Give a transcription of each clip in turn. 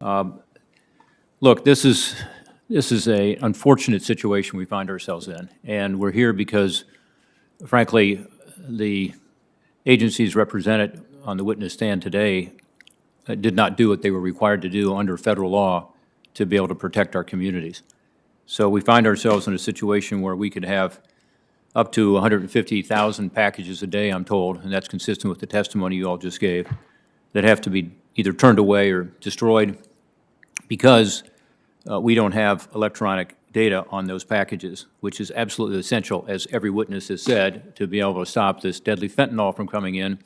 Look, this is a unfortunate situation we find ourselves in, and we're here because, frankly, the agencies represented on the witness stand today did not do what they were required to do under federal law to be able to protect our communities. So we find ourselves in a situation where we could have up to 150,000 packages a day, I'm told, and that's consistent with the testimony you all just gave, that have to be either turned away or destroyed because we don't have electronic data on those packages, which is absolutely essential, as every witness has said, to be able to stop this deadly fentanyl from coming in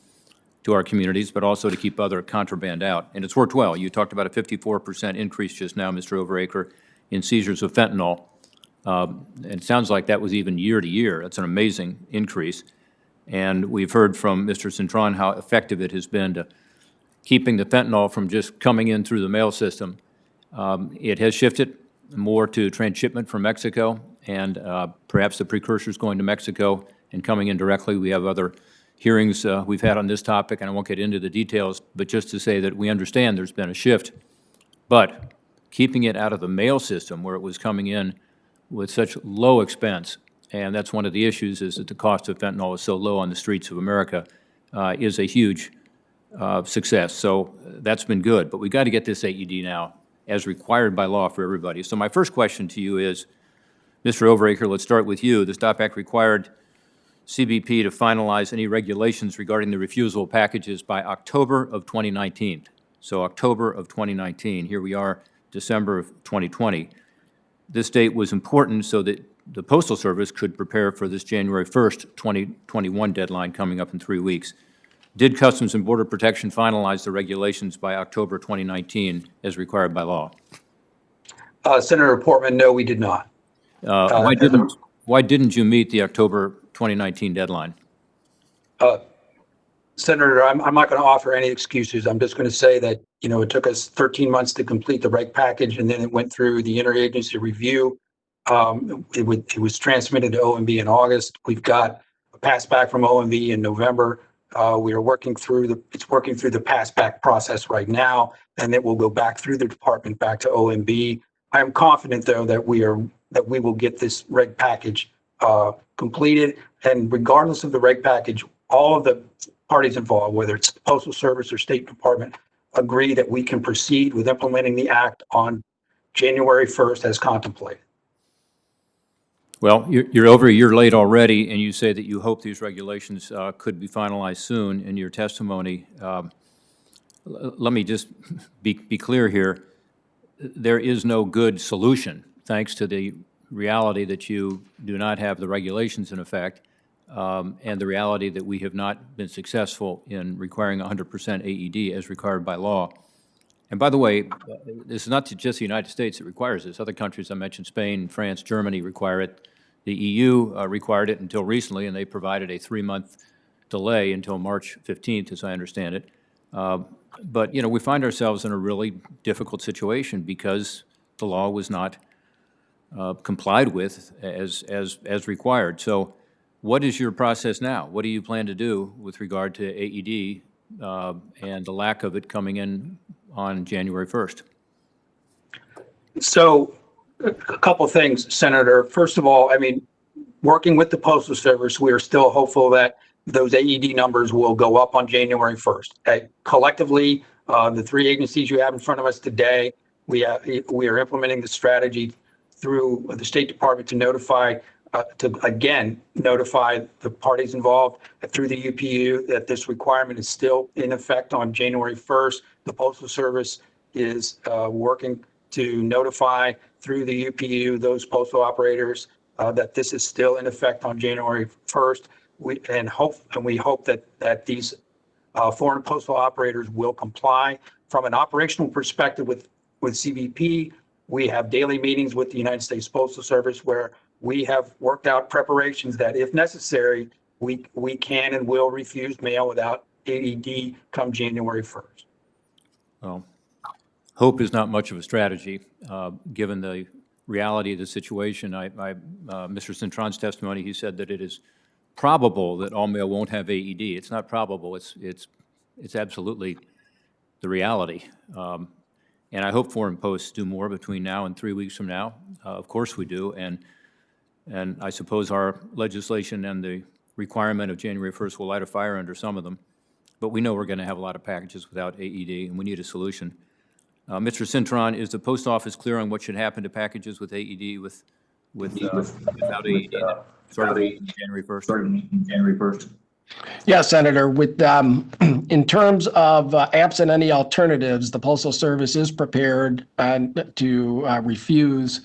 to our communities, but also to keep other contraband out. And it's worked well. You talked about a 54% increase just now, Mr. Overacre, in seizures of fentanyl. And it sounds like that was even year to year. That's an amazing increase. And we've heard from Mr. Cintron how effective it has been to keeping the fentanyl from just coming in through the mail system. It has shifted more to transshipment from Mexico and perhaps the precursors going to Mexico and coming in directly. We have other hearings we've had on this topic, and I won't get into the details, but just to say that we understand there's been a shift. But keeping it out of the mail system where it was coming in with such low expense, and that's one of the issues, is that the cost of fentanyl is so low on the streets of America, is a huge success. So that's been good. But we got to get this AED now as required by law for everybody. So my first question to you is, Mr. Overacre, let's start with you. The STOP Act required CBP to finalize any regulations regarding the refusal packages by October of 2019. So October of 2019. Here we are, December of 2020. This date was important so that the Postal Service could prepare for this January 1st, 2021 deadline coming up in 3 weeks. Did Customs and Border Protection finalize the regulations by October 2019 as required by law? Senator Portman, no, we did not. Why didn't you meet the October 2019 deadline? Senator, I'm not going to offer any excuses. I'm just going to say that, it took us 13 months to complete the reg package, and then it went through the interagency review. It was transmitted to OMB in August. We've got a pass back from OMB in November. We are working through it's working through the pass back process right now, and it will go back through the department back to OMB. I am confident, though, that we will get this reg package completed. And regardless of the reg package, all of the parties involved, whether it's the Postal Service or State Department, agree that we can proceed with implementing the act on January 1st as contemplated. Well, you're over a year late already, and you say that you hope these regulations could be finalized soon in your testimony. Let me just be clear here. There is no good solution, thanks to the reality that you do not have the regulations in effect, and the reality that we have not been successful in requiring 100% AED as required by law. And by the way, this is not just the United States that requires this. Other countries, I mentioned Spain, France, Germany require it. The EU required it until recently, and they provided a 3-month delay until March 15th, as I understand it. But, we find ourselves in a really difficult situation because the law was not complied with as required. So what is your process now? What do you plan to do with regard to AED and the lack of it coming in on January 1st? So a couple of things, Senator. First of all, working with the Postal Service, we are still hopeful that those AED numbers will go up on January 1st. Collectively, the three agencies you have in front of us today, we are implementing the strategy through the State Department to notify the parties involved through the UPU that this requirement is still in effect on January 1st. The Postal Service is working to notify through the UPU those postal operators that this is still in effect on January 1st. We hope that these foreign postal operators will comply. From an operational perspective with CBP, we have daily meetings with the United States Postal Service where we have worked out preparations that, if necessary, we can and will refuse mail without AED come January 1st. Well, hope is not much of a strategy, given the reality of the situation. Mr. Cintron's testimony, he said that it is probable that all mail won't have AED. It's not probable. It's absolutely the reality. And I hope foreign posts do more between now and 3 weeks from now. Of course we do. And I suppose our legislation and the requirement of January 1st will light a fire under some of them. But we know we're going to have a lot of packages without AED, and we need a solution. Mr. Cintron, is the post office clear on what should happen to packages with AED without AED starting January 1st? Yes, Senator. With in terms of absent any alternatives, the Postal Service is prepared to refuse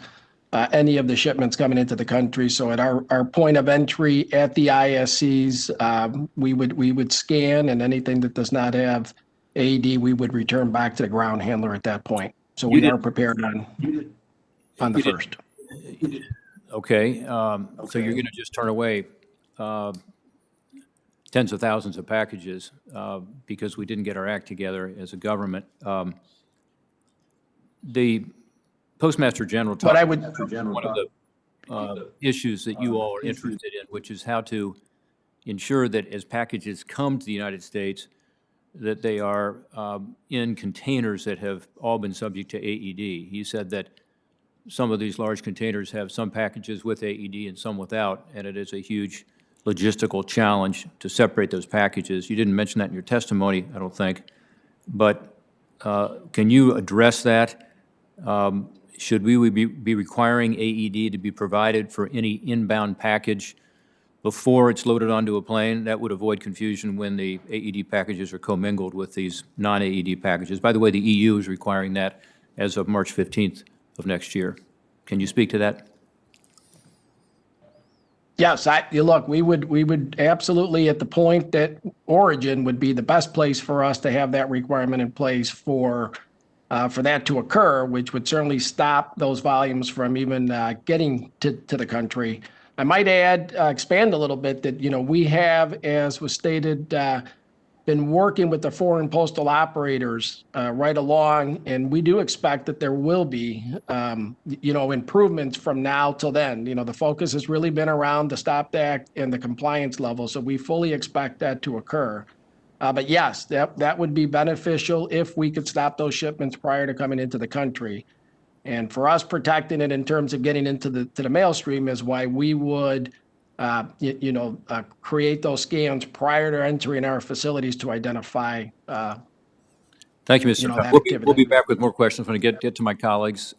any of the shipments coming into the country. So at our point of entry at the ISCs, we would scan, and anything that does not have AED, we would return back to the ground handler at that point. So we are prepared on the first. Okay, so you're going to just turn away tens of thousands of packages because we didn't get our act together as a government. The Postmaster General talked about one of the issues that you all are interested in, which is how to ensure that as packages come to the United States, that they are in containers that have all been subject to AED. He said that some of these large containers have some packages with AED and some without, and it is a huge logistical challenge to separate those packages. You didn't mention that in your testimony, I don't think, but can you address that? Should we be requiring AED to be provided for any inbound package before it's loaded onto a plane? That would avoid confusion when the AED packages are commingled with these non-AED packages. By the way, the EU is requiring that as of March 15th of next year. Can you speak to that? Yes, look, we would absolutely, at the point that origin would be the best place for us to have that requirement in place for that to occur, which would certainly stop those volumes from even getting to the country. I might add, expand a little bit that, we have, as was stated, been working with the foreign postal operators right along, and we do expect that there will be, improvements from now till then. The focus has really been around the STOP Act and the compliance level, so we fully expect that to occur. But yes, that would be beneficial if we could stop those shipments prior to coming into the country. And for us, protecting it in terms of getting into the mail stream is why we would create those scans prior to entering our facilities to identify. Thank you, Mr. We'll be back with more questions when I get to my colleagues.